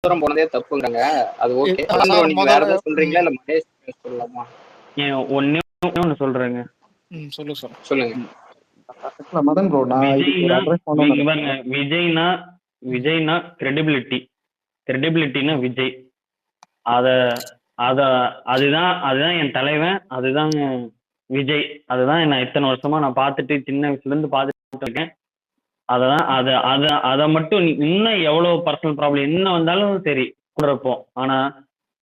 தூரம் போனதே தப்புங்கிறாங்க. அது ஓகே. நீங்க வேற ஏதாவது சொல்றீங்களா இல்ல மகேஷ் சொல்லலாமா? ஒன்னு சொல்றேங்க. சொல்லுங்க. மதன் ப்ரோ, நான் விஜய்னா கிரெடிபிலிட்டினா விஜய். அதுதான் என் தலைவன், அதுதான் விஜய். அதுதான் நான் இத்தனை வருஷமா நான் பார்த்துட்டு சின்ன வயசுல இருந்து பார்த்துட்டு இருக்கேன். அதை மட்டும் இன்னும் எவ்வளவு பர்சனல் ப்ராப்ளம் என்ன வந்தாலும் சரி கூட இருப்போம். ஆனா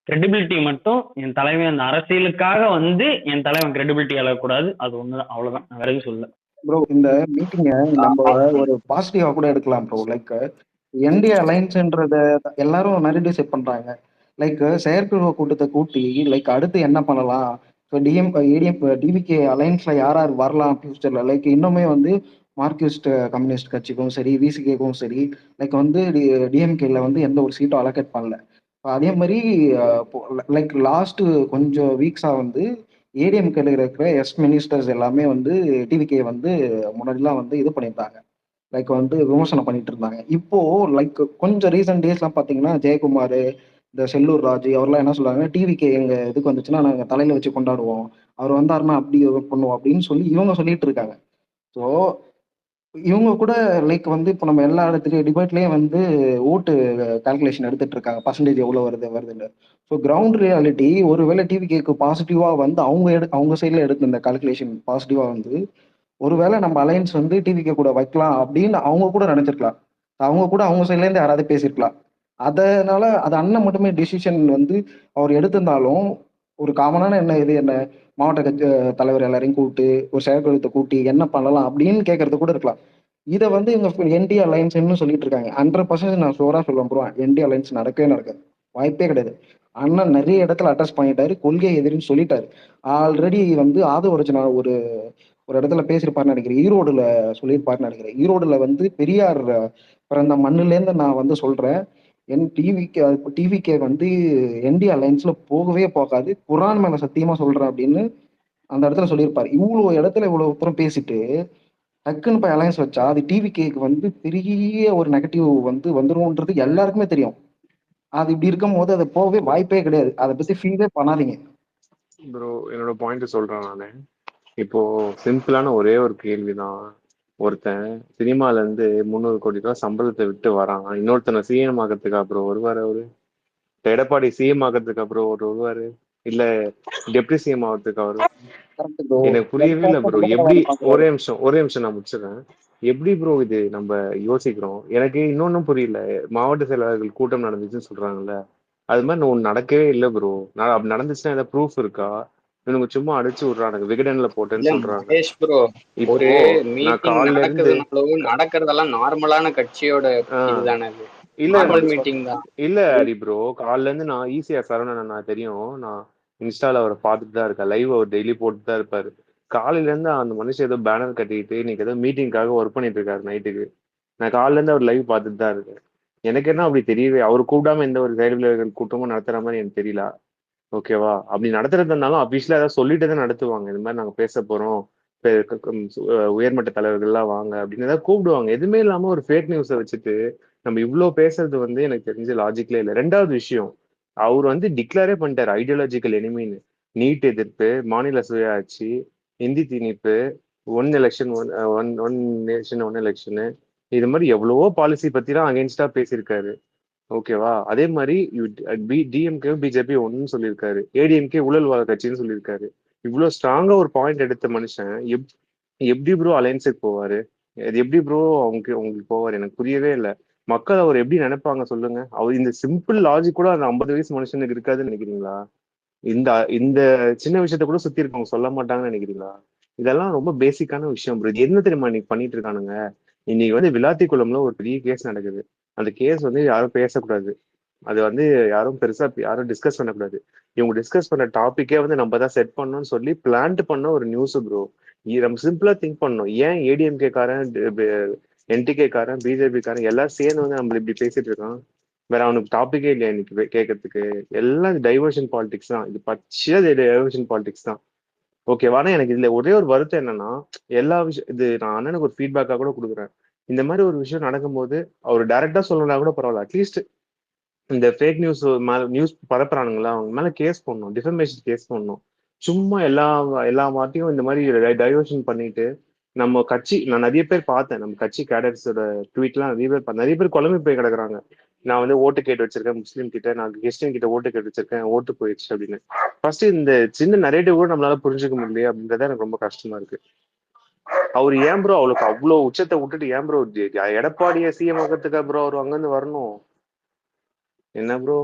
கிரெடிபிலிட்டி மட்டும் என் தலைவன், அந்த அரசியலுக்காக வந்து என் தலைவன் கிரெடிபிலிட்டி அழகக்கூடாது. அது ஒண்ணுதான், அவ்வளவுதான். நான் வேற எதுவும் சொல்ல. ப்ரோ, இந்த மீட்டிங்க நம்ம ஒரு பாசிட்டிவா கூட எடுக்கலாம் ப்ரோ. லைக் என்டிஏ அலைன்ஸ்ன்றத எல்லாரும் நிறைய செட் பண்றாங்க. லைக் செயற்குழு கூட்டத்தை கூட்டி லைக் அடுத்து என்ன பண்ணலாம், ஸோ டிவிகே அலைன்ஸ்ல யார் யார் வரலாம் ஃபியூச்சர்ல, லைக் இன்னுமே வந்து மார்க்சிஸ்ட் கம்யூனிஸ்ட் கட்சிக்கும் சரி, விசிகேக்கும் சரி, லைக் வந்து டிஎம்கேல வந்து எந்த ஒரு சீட்டும் அலோகேட் பண்ணல. அதே மாதிரி லைக் லாஸ்ட் கொஞ்சம் வீக்ஸா வந்து ஏடிஎம்கேல இருக்கிற மினிஸ்டர்ஸ் எல்லாமே வந்து டிவிகே வந்து முன்னாடிலாம் வந்து இது பண்ணியிருந்தாங்க, லைக் வந்து விமர்சனம் பண்ணிட்டு இருந்தாங்க. இப்போ லைக் கொஞ்சம் ரீசெண்ட் டேஸ்லாம் பார்த்தீங்கன்னா ஜெயக்குமார், இந்த செல்லூர் ராஜு அவர்லாம் என்ன சொல்றாங்க, டிவிகே எங்க இதுக்கு வந்துச்சுன்னா நாங்கள் தலையில வச்சு கொண்டாடுவோம், அவர் வந்தாருன்னா அப்படி பண்ணுவோம் அப்படின்னு சொல்லி இவங்க சொல்லிட்டு இருக்காங்க. ஸோ இவங்க கூட லைக் வந்து இப்போ நம்ம எல்லா இடத்துலையும் டிபேட்லேயும் வந்து ஓட்டு கால்குலேஷன் எடுத்துட்டு இருக்காங்க, பர்சன்டேஜ் எவ்வளோ வருதுன்னு. ஸோ கிரவுண்ட் ரியாலிட்டி ஒருவேளை டிவிகேக்கு பாசிட்டிவாக வந்து அவங்க சைடில் எடுத்த இந்த கால்குலேஷன் பாசிட்டிவாக வந்து ஒருவேளை நம்ம அலையன்ஸ் வந்து டிவிகே கூட வைக்கலாம் அப்படின்னு அவங்க கூட நினைச்சிருக்கலாம். அவங்க கூட அவங்க சைட்லேருந்து யாராவது பேசியிருக்கலாம். அதனால அது அண்ணன் மட்டுமே டிசிஷன் வந்து அவர் எடுத்திருந்தாலும் ஒரு காமனான என்ன மாவட்ட கட்சி தலைவர் எல்லாரையும் கூப்பிட்டு ஒரு செயற்குழுத்தை கூட்டி என்ன பண்ணலாம் அப்படின்னு கேட்கறது கூட இருக்கலாம். இதை வந்து இவங்க என்டி அலைன்ஸ்ன்னு சொல்லிட்டு இருக்காங்க. 100% நான் ஷோரா சொல்ல போறேன், என்டி அலைன்ஸ் நடக்கவே நடக்காது, வாய்ப்பே கிடையாது. அண்ணன் நிறைய இடத்துல அட்ரஸ் பண்ணிட்டாரு, கொள்கை எதிரின்னு சொல்லிட்டாரு. ஆல்ரெடி வந்து ஆதவ ஒரு ஒரு இடத்துல பேசியிருப்பாருன்னு நினைக்கிறேன், ஈரோடுல சொல்லியிருப்பாருன்னு நினைக்கிறேன். ஈரோடுல வந்து பெரியார் பிறந்த மண்ணுலேருந்து நான் வந்து சொல்றேன், டிவிகே வந்து என்டி அலைன்ஸ்ல போகவே போகாது, குரான் மேல சத்தியமா சொல்றேன் அப்படின்னு அந்த இடத்துல சொல்லியிருப்பாரு. இவ்வளவு இடத்துல இவ்வளவு தூரம் பேசிட்டு டக்குன்னு போய் அலையன்ஸ் வச்சா அது டிவிகேக்கு வந்து பெரிய ஒரு நெகட்டிவ் வந்து வந்துரும்ன்றது எல்லாருக்குமே தெரியும். அது இப்படி இருக்கும் போது அது போகவே வாய்ப்பே கிடையாது. அதை பத்தி ஃபீலே பண்ணாதீங்க ப்ரோ. என்னோட பாயிண்ட் சொல்றேன் நானு. இப்போ சிம்பிளான ஒரே ஒரு கேள்விதான். ஒருத்தன் சினிமால இருந்து 300 கோடி ரூபாய் சம்பளத்தை விட்டு வரான், இன்னொருத்தனை சிஎம் ஆகிறதுக்கு அப்புறம் வருவாரு அவரு. எடப்பாடி சிஎம் ஆகிறதுக்கு அப்புறம் வருவாரு, இல்ல டெப்டி சிஎம் ஆகிறதுக்கு அவரு. எனக்கு புரியவே இல்லை ப்ரோ. எப்படி ஒரே நிமிஷம் நான் முடிச்சிடறேன். எப்படி ப்ரோ இது நம்ம யோசிக்கிறோம்? எனக்கு இன்னொன்னும் புரியல. மாவட்ட செயலாளர்கள் கூட்டம் நடந்துச்சுன்னு சொல்றாங்கல்ல, அது மாதிரி ஒண்ணு நடக்கவே இல்லை ப்ரோ. நான் அப்படி நடந்துச்சுன்னா ஏதாவது ப்ரூஃப் இருக்கா? இவனுங்க சும்மா அடிச்சு விடுறானுங்க, விகடன்ல போட்டேன்னு சொல்றாங்க. ஒரு மீட்டிங் நடக்குதுனாலும் நடக்கிறதெல்லாம் நார்மலான கட்சியோட இதுதானே, இல்ல மீட்டிங் தான். இல்ல ஹரி ப்ரோ, காலைல இருந்து நான் ஈஸியா சரவணன் நான் தெரியும், நான் இன்ஸ்டால அவரை பார்த்துட்டு தான் இருக்கேன், லைவ் அவர் டெய்லி போட்டு தான் இருப்பாரு. காலையில இருந்து அந்த மனுஷன் ஏதோ பேனர் கட்டிக்கிட்டு இன்னைக்கு ஏதோ மீட்டிங்காக ஒர்க் பண்ணிட்டு இருக்காரு நைட்டுக்கு. நான் காலைல இருந்து அவர் லைவ் பார்த்துட்டு தான் இருக்கேன். எனக்கு என்ன அப்படி தெரியவே, அவர் கூப்பிடாம எந்த ஒரு செயல்வியர்கள் கூட்டமும் நடத்துற மாதிரி எனக்கு தெரியல. ஓகேவா? அப்படி நடத்துறதுனாலும் அபிஷியலா ஏதாவது சொல்லிட்டு தான் நடத்துவாங்க. இந்த மாதிரி நாங்க பேச போறோம், உயர்மட்ட தலைவர்கள்லாம் வாங்க அப்படின்னு ஏதாவது கூப்பிடுவாங்க. எதுவுமே இல்லாம ஒரு ஃபேக் நியூஸை வச்சுட்டு நம்ம இவ்வளவு பேசுறது வந்து எனக்கு தெரிஞ்ச லாஜிக்கலே இல்லை. ரெண்டாவது விஷயம், அவர் வந்து டிக்ளேரே பண்ணிட்டாரு ஐடியாலஜிக்கல் எனிமின்னு. நீட் எதிர்ப்பு, மாநில சுயாட்சி, இந்தி திணிப்பு, ஒன் எலெக்ஷன் ஒன் நேஷன் ஒன் எலெக்ஷனு, இது மாதிரி எவ்வளவோ பாலிசி பத்திலாம் அகேன்ஸ்டா பேசியிருக்காரு. ஓகேவா? அதே மாதிரி டிஎம்கே பிஜேபி ஒன்னு சொல்லியிருக்காரு, ஏடிஎம்கே ஊழல்வாத கட்சின்னு சொல்லியிருக்காரு. இவ்வளவு ஸ்ட்ராங்கா ஒரு பாயிண்ட் எடுத்த மனுஷன் எப்படி ப்ரோ அலையன்ஸுக்கு போவாரு? அது எப்படி ப்ரோ உங்களுக்கு போவார்? எனக்கு புரியவே இல்லை. மக்கள் அவர் எப்படி நினைப்பாங்க சொல்லுங்க? அவர் இந்த சிம்பிள் லாஜிக் கூட அந்த 50 வயசு மனுஷனுக்கு இருக்காதுன்னு நினைக்கிறீங்களா? இந்த இந்த சின்ன விஷயத்த கூட சுத்தி இருக்கவங்க சொல்ல மாட்டாங்கன்னு நினைக்கிறீங்களா? இதெல்லாம் ரொம்ப பேசிக்கான விஷயம் ப்ரோ. இது என்ன தெரியுமா இன்னைக்கு பண்ணிட்டு இருக்கானுங்க? இன்னைக்கு வந்து விளாத்திக்குளம்ல ஒரு பெரிய கேஸ் நடக்குது. அந்த கேஸ் வந்து யாரும் பேசக்கூடாது, அது வந்து யாரும் பெருசா யாரும் டிஸ்கஸ் பண்ணக்கூடாது. இவங்க டிஸ்கஸ் பண்ண டாபிக்கே வந்து நம்ம தான் செட் பண்ணணும்னு சொல்லி பிளான்ட் பண்ண ஒரு நியூஸ் ப்ரோ. நம்ம சிம்பிளா திங்க் பண்ணணும், ஏன் ஏடிஎம்கே காரன், என்டிகே காரன், பிஜேபி காரன் எல்லாரும் சேர்ந்து வந்து நம்ம இப்படி பேசிட்டு இருக்கான்? வேற அவனுக்கு டாபிக்கே இல்லையா இன்னைக்கு கேட்கறதுக்கு? எல்லாம் டைவர்ஷன் பாலிடிக்ஸ் தான், இது பச்சையா டைவர்ஷன் பாலிடிக்ஸ் தான். ஓகேவா? ஆனா எனக்கு இதுல ஒரே ஒரு வருத்தம் என்னன்னா, எல்லா விஷயம் இது நான் அண்ணனுக்கு ஒரு ஃபீட்பேக்கா கூட கொடுக்குறேன். இந்த மாதிரி ஒரு விஷயம் நடக்கும்போது அவர் டைரக்டா சொல்லணும்னா கூட பரவாயில்ல, அட்லீஸ்ட் இந்த ஃபேக் நியூஸ் பரப்புறானுங்களா, அவங்க மேல கேஸ் போடணும், டிஃபமேஷன் கேஸ் போடணும். சும்மா எல்லா வாட்டியும் இந்த மாதிரி டைவர்ஷன் பண்ணிட்டு நம்ம கட்சி, நான் நிறைய பேர் பார்த்தேன், நம்ம கட்சி கேடட்ஸோட ட்வீட்லாம் நிறைய பேர் குழம்பு போய் கிடக்குறாங்க. நான் வந்து ஓட்டு கேட்டு வச்சிருக்கேன் முஸ்லீம் கிட்ட, நான் கிறிஸ்டின் கிட்ட ஓட்டு கேட்டு வச்சிருக்கேன், ஓட்டு போயிடுச்சு அப்படின்னு. ஃபர்ஸ்ட் இந்த சின்ன நரேட்டிவ் கூட நம்மளால புரிஞ்சுக்க முடியல அப்படின்றத எனக்கு ரொம்ப கஷ்டமா இருக்கு. அவர் ஏன் ப்ரோ அவளுக்கு அவ்வளவு உச்சத்தை விட்டுட்டு ஏன் ப்ரோ எடப்பாடிய சிஎம் ஆகிறதுக்கா ப்ரோ அவர் அங்கிருந்து வரணும்? என்ன ப்ரோ?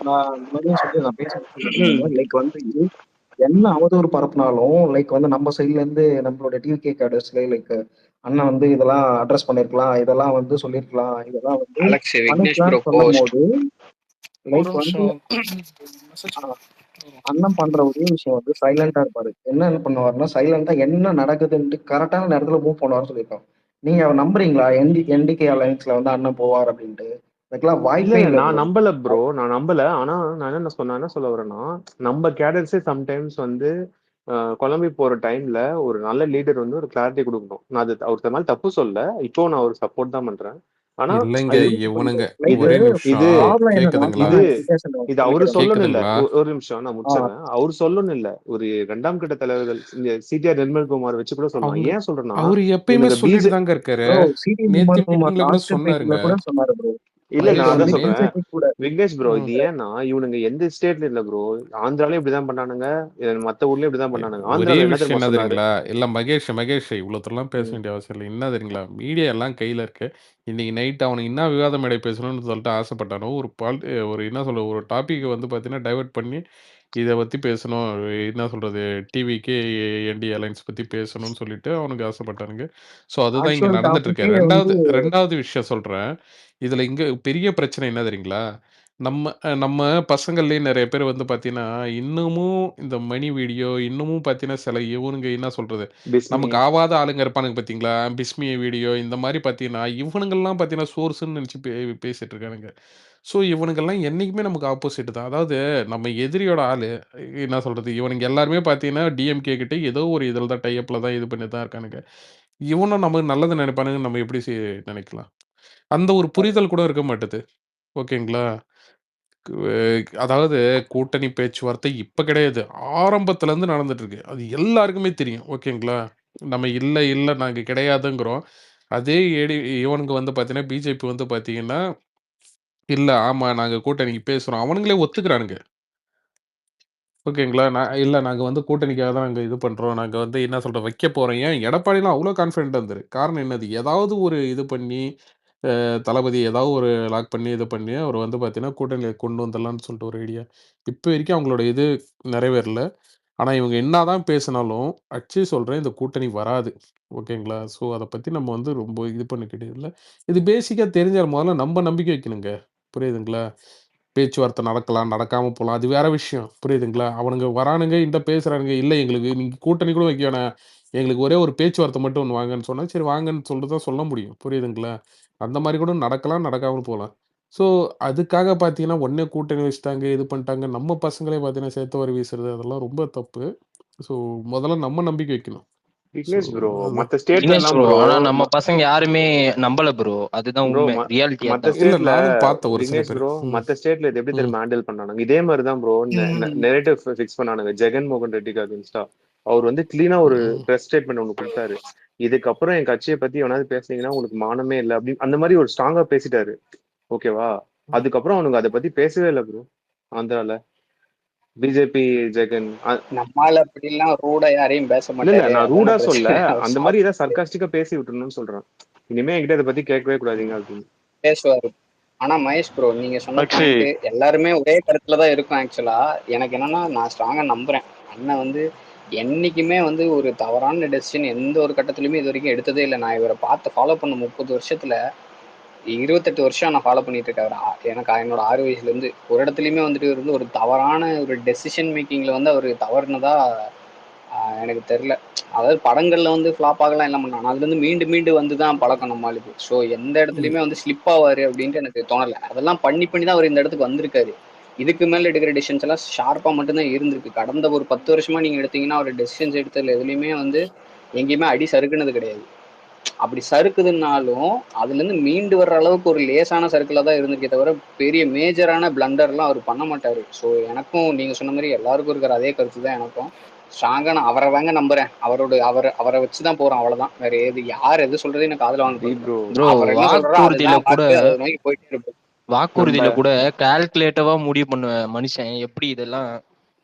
நான் முன்னாடியே சொல்லி நான் பேசுறேன். லைக் வந்து என்ன அவதூறு பரப்புனாலும் லைக் வந்து நம்ம சைட்ல இருந்து நம்மளோட டிவிகே கேடர்ஸ்ல லைக் அண்ணன் வந்து இதெல்லாம் அட்ரஸ் பண்ணிருக்கலாம், இதெல்லாம் வந்து சொல்லிருக்கலாம், இதெல்லாம் வந்து அலெக்ஸ் விக்னேஷ் ப்ரோ பண்ணிக்கலாம்னு சொல்லும் போஸ்ட் போது லைக் வந்து அண்ணன் பண்ற ஒரே விஷயம் வந்து சைலண்டா இருப்பாரு. என்ன பண்ணுவாருன்னா சைலண்டா என்ன நடக்குதுன்ட்டு கரெக்டான நேரத்துல மூவ் பண்ணுவார்னு சொல்லியிருக்கோம். நீங்க நம்புறீங்களா என்டிகே அலைன்ஸ்ல வந்து அண்ணன் போவார் அப்படின்ட்டு? அதுக்கெல்லாம் இல்ல வாய்ப்பே இல்ல, இல்லை நான் ப்ரோ. நம்பல ப்ரோ, நான் நம்பல. ஆனா நான் என்ன சொல்ல வரேன்னா, நம்ம கேடர்ஸே சம்டைம்ஸ் வந்து குழம்பி போற டைம்ல ஒரு நல்ல லீடர் வந்து ஒரு கிளாரிட்டி கொடுக்கணும். நான் அது ஒருத்தர் மேல தப்பு சொல்ல, இப்போ நான் ஒரு சப்போர்ட் தான் பண்றேன். ஆனா இல்லைங்க அது இவனுங்க லைக் ஒரே இது நிமிஷம் ப்ராப்ளம் என்னன்னா கேக்குதுங்களா இது இது அவரு சொல்லிக்கிறேன். சொல்லணும் இல்ல. கேக்குதுங்களா ஒரு நிமிஷம் நான் முடிச்சிடறேன். அவரு சொல்லணும் இல்ல, ஒரு 2ஆம் கட்ட தலைவர்கள் சிடிஆர் நிர்மல்குமார் வச்சு கூட சொல்லலாம். அவரு ஏன் சொல்றேன்னா, அவரு எப்பயுமே இவனுங்க சொல்லிட்டு தாங்க இருக்காரு. ப்ரோ சிடி நேத்து நிர்மல்குமார் மீட்டிங்ல கூட லாஸ்ட் சொன்னாருங்க பேட்டில கூட சொன்னாரு ப்ரோ. இல்ல லைக் நான் மகேஷ் அதான் வந்து சொல்றேன் பிஜேபி கூட விக்னேஷ் ப்ரோ. ம், இது ஏன்னா இவனுங்க எந்த ஸ்டேட்ல இல்ல ப்ரோ, ஆந்திராலையும் இப்படிதான் பண்ணானுங்க, மத்த ஊர்லயும் இப்படிதான் பண்ணானுங்க. ஒரே ஆந்திரால என்ன விஷயம் தெரியுமா என்ன சொன்னாரு? தெரியுங்களா? இல்ல மகேஷ் இவ்வளோத்தெல்லாம் பேச ம். வேண்டிய அவசியம் இல்லை. என்ன தெரியுங்களா? மீடியா எல்லாம் கையில இருக்கு. இன்னைக்கு நைட் அவனுக்கு என்ன விவாத மேடை பேசணும்னு சொல்லிட்டு ஆசைப்பட்டானோ, ஒரு என்ன சொல்றது, ஒரு டாபிக் வந்து பார்த்தீங்கன்னா, டைவர்ட் பண்ணி இத பத்தி பேசணும். என்ன சொல்றது, டிவிக்கு என்டி அலையன்ஸ் பத்தி பேசணும்னு சொல்லிட்டு அவனுக்கு ஆசைப்பட்டானுங்க. ஸோ அதுதான் இங்க ஆக்சுவல் நடந்துட்டு இருக்கு. டாபிக்கே வந்து 2வது விஷயம் சொல்றேன். இதுல இங்க பெரிய பிரச்சனை என்ன தெரியுங்களா? நம்ம பசங்கள்லயே நெறைய பேர் வந்து பார்த்தீங்கன்னா, இன்னமும் இந்த மணி வீடியோ, இன்னமும் பார்த்தீங்கன்னா, சில இவனுங்க என்ன சொல்றது, பிஸ்மி. நமக்கு ஆவாத ஆளுங்க இருப்பானுங்க பார்த்தீங்களா? பிஸ்மி வீடியோ இந்த மாரி பார்த்தீங்கன்னா, இவனுங்கலாம் பார்த்தீங்கன்னா, சோர்ஸ்ன்னு நெனச்சு பேசிட்டு இருக்கானுங்க. ஸோ இவனுங்கலாம் என்னைக்குமே நமக்கு ஆப்போசிட் தான். அதாவது நம்ம எதிரியோட ஆளு, என்ன சொல்றது, இவனுங்க எல்லாருமே பார்த்தீங்கன்னா, டிஎம்கே கிட்ட ஏதோ ஒரு இதில தான் டை அப்ல தான் இது பண்ணி தான் இருக்கானுங்க. இவனும் நமக்கு நல்லது நெனைப்பானுங்கன்னு நம்ம எப்படி நெனைக்கலாம்? அந்த ஒரு புரிதல் கூட இருக்க மாட்டுது. ஓகேங்களா? அதாவது கூட்டணி பேச்சுவார்த்தை இப்ப கிடையாது. ஆரம்பத்துலருந்து நடந்துட்டு இருக்கு. அது எல்லாருக்குமே தெரியும். ஓகேங்களா? நம்ம இல்ல நாங்க கிடையாதுங்கிறோம். அதே இவனுங்க வந்து பார்த்தீங்கன்னா, பிஜேபி வந்து பார்த்தீங்கன்னா, இல்ல ஆமா நாங்க கூட்டணிக்கு பேசுறோம். அவனுங்களே ஒத்துக்கிறானுங்க. ஓகேங்களா? இல்ல நாங்க வந்து கூட்டணிக்காக தான் நாங்க இது பண்றோம். நாங்க வந்து என்ன சொல்றது வைக்க போறோம். ஏன் எடப்பாடிலாம் அவ்ளோ கான்ஃபிடென்ட்டா இருந்தாரு. காரணம் என்னது? ஏதாவது ஒரு இது பண்ணி தளபதி ஏதாவது ஒரு லாக் பண்ணி, இது பண்ணி அவர் வந்து பார்த்தீங்கன்னா, கூட்டணியில கொண்டு வந்துடலாம்னு சொல்லிட்டு ஒரு ஐடியா. இப்ப வரைக்கும் அவங்களோட இது நிறைவேறல. ஆனா, இவங்க என்னதான் பேசினாலும், சொல்றேன் இந்த கூட்டணி வராது. ஓகேங்களா? ஸோ, அத பத்தி நம்ம வந்து ரொம்ப இது பண்ணிக்கிட்டு இல்ல. இது பேசிக்கா தெரிஞ்சா முதல்ல நம்ம நம்பிக்கை வைக்கணுங்க. புரியுதுங்களா? பேச்சுவார்த்தை நடக்கலாம், நடக்காம போலாம். அது வேற விஷயம். புரியுதுங்களா? அவனுங்க வரானுங்க, பேசுறானுங்க. இல்ல எங்களுக்கு நீங்க கூட்டணி கூட வைக்க வேணாம். எங்களுக்கு ஒரே ஒரு பேச்சுவார்த்தை மட்டும் ஒண்ணு வாங்கன்னு சொன்னா, சரி வாங்கன்னு சொல்லிட்டு தான் சொல்ல முடியும். புரியுதுங்களா? அந்த மாரி கூட நடக்கலாம், நடக்காமலும் போலாம். ஸோ, அதுக்காக பார்த்தீங்கன்னா, உடனே கூட்டணி வச்சுட்டாங்க, இது பண்ணிட்டாங்க. நம்ம பசங்களே பார்த்தீங்கன்னா, சேத்தவரி வீசுறது அதெல்லாம் ரொம்ப தப்பு. ஸோ, முதல்ல நம்ம நம்பிக்கை வைக்கணும். ஸோ, விக்னேஷ் ப்ரோ, அது மத்த ஸ்டேட்ல விக்னேஷ் எல்லாம் ப்ரோ, ப்ரோ, ஆனா நம்ம பசங்க யாருமே நம்பல ப்ரோ. அதுதான் ப்ரோ உண்மை, ரியாலிட்டி மத்த அதான். இல்ல ஸ்டேட்ல நானும் பார்த்தேன் ஒரு சில விக்னேஷ் பேர். ப்ரோ, ம், மத்த ஸ்டேட்ல இது எப்படி ம், தெரியுமா ஹேண்டில் பண்ணானுங்க? இதே மாதிரி தான் ப்ரோ நெரேட்டிவ் ஃபிக்ஸ் பண்ணானுங்க ஜெகன்மோகன் ரெட்டிக்கு அகேன்ஸ்டா. அவர் வந்து கிளீனா ஒரு ம். பிரஸ் ஸ்டேட்மெண்ட் ஒன்று கொடுத்தாரு. இதுக்கப்புறம் என் கட்சியை பத்தி எவனாவது பேசுனீங்கன்னா உங்களுக்கு மானமே இல்லை அப்படின்னு அந்த மாதிரி ஒரு ஸ்ட்ராங்கா பேசிட்டாரு. ஓகேவா? அதுக்கப்புறம் அவனுங்க அதை பத்தி பேசவே இல்லை ப்ரோ. ஆந்திரால பிஜேபி ஜெகன் நம்மால அப்படிலாம் ரூடா யாரையும் பேச இல்ல இல்ல, மாட்டாரு, நான் அதான ரூடா சொல்ல, பிரச்சனை. அவர் அந்த மாதிரி ஏதாவது சர்க்காஸ்டிக்கா பேசி விட்டுறணும்னு சொல்றேன். இனிமே என்கிட்ட இதை பத்தி கேட்கவே கூடாதீங்க அப்படின்னு. பேசுவாரு. ஆனா மகேஷ் ப்ரோ, நீங்க சொன்ன அக்ஷய், பாயிண்ட் எல்லாருமே ஒரே கருத்துல தான் இருக்கும். ஆக்சுவலா எனக்கு என்னன்னா, நான் ஸ்ட்ராங்கா நம்புறேன் அண்ணன் வந்து என்னைக்குமே வந்து ஒரு தவறான டெசிஷன் எந்த ஒரு கட்டத்திலுமே இது வரைக்கும் எடுத்ததே இல்லை. நான் இவரை பார்த்து ஃபாலோ பண்ண 30 வருஷத்துல 28 வருஷம் நான் ஃபாலோ பண்ணிட்டு இருக்கேன். எனக்கு என்னோட 6 வயசுல இருந்து ஒரு இடத்துலயுமே வந்துட்டு இவர் வந்து ஒரு தவறான ஒரு டெசிஷன் மேக்கிங்ல வந்து அவர் தவறுனதா எனக்கு தெரில. அதாவது படங்கள்ல வந்து ஃப்ளாப் ஆகலாம் எல்லாம் பண்ணாங்க, அதுல இருந்து மீண்டு மீண்டு வந்து தான் பழக்கம் நம்மளுக்கு. ஸோ எந்த ம். இடத்துலயுமே வந்து ஸ்லிப் ஆவாரு அப்படின்ட்டு எனக்கு தோணலை. அதெல்லாம் பண்ணி பண்ணி தான் அவர் இந்த இடத்துக்கு வந்திருக்காரு. இதுக்கு மேல எடுக்கிற டெசிஷன்ஸ் எல்லாம் ஷார்ப்பா மட்டும்தான் இருந்திருக்கு. கடந்த ஒரு 10 வருஷமா நீங்க எடுத்தீங்கன்னா அவர் டெசிஷன்ஸ் எடுத்ததுல எதுலையுமே வந்து எங்கேயுமே அடி சறுக்குனது கிடையாது. அப்படி சறுக்குதுன்னாலும் அதுல இருந்து மீண்டு வர்ற அளவுக்கு ஒரு லேசான சர்க்கிளா தான் இருந்திருக்கே தவிர பெரிய மேஜரான பிளண்டர்லாம் அவர் பண்ண மாட்டாரு. ஸோ எனக்கும் நீங்க சொன்ன மாதிரி எல்லாருக்கும் இருக்கிற அதே கருத்து தான் எனக்கும். ஸ்ட்ராங்கா நான் அவரை வாங்க நம்புறேன். அவரை வச்சுதான் போறோம், அவ்வளவுதான். வேற யார் எது சொல்றது எனக்கு காதுல வாங்க போறேன். ப்ரோ அவர் என்ன சொல்றாரோ வாக்குறுதியில அதுதான் கூட வாக்கு, அதை நோக்கி போயிட்டே இருப்போம். வாக்குறுதியில கூட கால்குலேட்டிவா முடிவு பண்ண மனுஷன் எப்படி இதெல்லாம்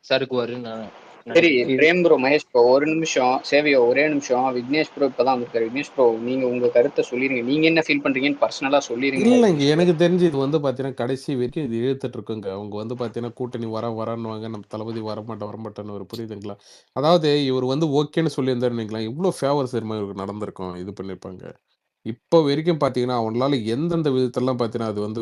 சறுக்குவாருன்னு நான் சரி நினைக்கிறேன். பிரேம் ப்ரோ, மகேஷ் ப்ரோ, ஒரு நிமிஷம். சேவியோ ஒரே நிமிஷம். விக்னேஷ் ப்ரோ இப்பதான் வந்திருக்காரு. விக்னேஷ் ப்ரோ, நீங்க உங்க கருத்தை சொல்லிருங்க. நீங்க என்ன ஃபீல் பண்றீங்கன்னு பர்சனலா சொல்லிருங்க. இல்லைங்க. எனக்கு தெரிஞ்சு இது வந்து பார்த்தீங்கன்னா, கடைசி வரைக்கும் இது இழுத்துட்டு இருக்குங்க. அவங்க வந்து பார்த்தீங்கன்னா, கூட்டணி வரன்னுவாங்க. நம்ம தளபதி வரமாட்டேன்னு ஒரு புரியுதுங்களா? அதாவது இவர் வந்து ஓகேன்னு சொல்லியிருந்தாருன்னு வைங்களேன், இவ்ளோ ஃபேவர்ஸ் தெரியுமா இவருக்கு நடந்திருக்கும். இது பண்ணியிருப்பாங்க. இப்போ வரைக்கும் பார்த்தீங்கன்னா, அவங்களால எந்தெந்த விதத்திலலாம் பார்த்தீங்கன்னா, அது வந்து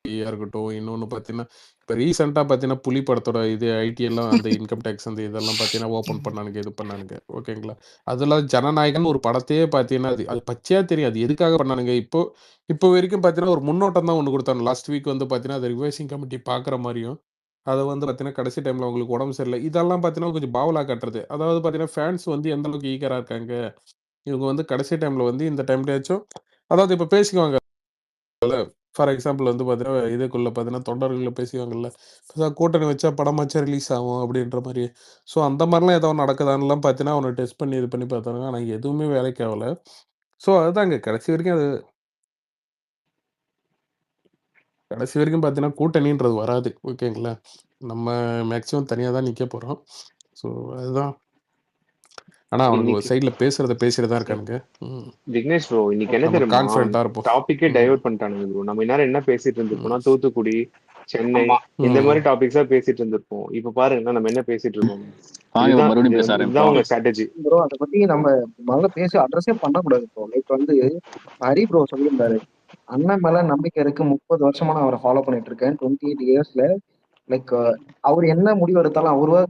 இருக்கட்டும். இன்னொன்னு பார்த்தீங்கன்னா, இப்ப ரீசென்ட்டா பார்த்தீங்கன்னா, புலி படத்தோட இது ஐடி எல்லாம் அந்த இன்கம் டாக்ஸ் அந்த இதெல்லாம் பார்த்தீங்கன்னா, ஓப்பன் பண்ணானுங்க, இது பண்ணானுங்க. ஓகேங்களா? அதெல்லாம் ஜனநாயகன்னு ஒரு படத்தையே பார்த்தீங்கன்னா, அது அது பச்சையா தெரியும். அது எதுக்காக பண்ணானுங்க. இப்போ இப்போ வரைக்கும் பார்த்தீங்கன்னா, ஒரு முன்னோட்டம் தான் ஒண்ணு குடுத்தாங்க. லாஸ்ட் வீக் வந்து பார்த்தீங்கன்னா, அத ரிவைசிங் கமிட்டி பார்க்குற மாரியும், அத வந்து பார்த்தீங்கன்னா, கடைசி டைம்ல அவங்களுக்கு உடம்பு சரியில்ல. இதெல்லாம் பார்த்தீங்கன்னா, கொஞ்சம் பாவலா காட்டுறது. அதாவது பார்த்தீங்கன்னா, ஃபேன்ஸ் வந்து எந்த அளவுக்கு ஈகரா இருக்காங்க. இவங்க வந்து கடைசி டைம்ல வந்து இந்த டைம்லயாச்சும் அதாவது இப்ப பேசிக்குவாங்க. ஃபார் எக்ஸாம்பிள் வந்து பார்த்தீங்கன்னா, இதுக்குள்ள பார்த்தீங்கன்னா, தொண்டர்கள்ல பேசுவாங்கல்ல. கூட்டணி வச்சா படமாச்சும் ரிலீஸ் ஆகும் அப்படின்ற மாரி. ஸோ அந்த மாரிலாம் ஏதோ நடக்குதான்னுலாம் பார்த்தீங்கன்னா, அவன டெஸ்ட் பண்ணி இது பண்ணி பார்த்தாங்க. ஆனா எதுவுமே வேலைக்கு ஆவல. ஸோ அதுதாங்க கடைசி வரைக்கும் பார்த்தீங்கன்னா, கூட்டணின்றது வராது. ஓகேங்களா? நம்ம மேக்ஸிமம் தனியா தான் நிக்க போறோம். ஸோ அதுதான். ஆனா அவனுங்க ஒரு இன்னைக்கு சைடுல பேசிட்டு தான் இருக்கானுங்க. விக்னேஷ் ப்ரோ, இன்னைக்கு என்ன நம்ம தெரியுமா, கான்ஃபிடென்ட்டா இருப்போம். டாபிக்கே ம். டைவர்ட் பண்ணிட்டானுங்க ப்ரோ. நம்ம இந்நேரம் என்ன பேசிட்டு இருந்திருப்போம்னா, தூத்துக்குடி, சென்னை ஆமா. இந்த மாதிரி ம். டாபிக்ஸா பேசிட்டு இருந்திருப்போம். இப்ப பாருங்க நம்ம என்ன பேசிட்டு இருக்கோம். வாங்க இதுதான் மறுபடியும் பேச இதுதான் ஆரம்பிப்போம். உங்க ஸ்ட்ராட்டஜி ப்ரோ அதை பத்தி நம்ம முதல்ல பேசி அட்ரஸே பண்ணக்கூடாது ப்ரோ. லைக் வந்து ஹரி ப்ரோ சொல்லியிருந்தாரு, அண்ணன் மேல நம்பிக்கை இருக்கு, 30 வருஷமா நான் அவரை ஃபாலோ பண்ணிட்டு இருக்கேன், 28 இயர்ஸ்ல. லைக் அவர் என்ன முடிவு எடுத்தாலும் அவரு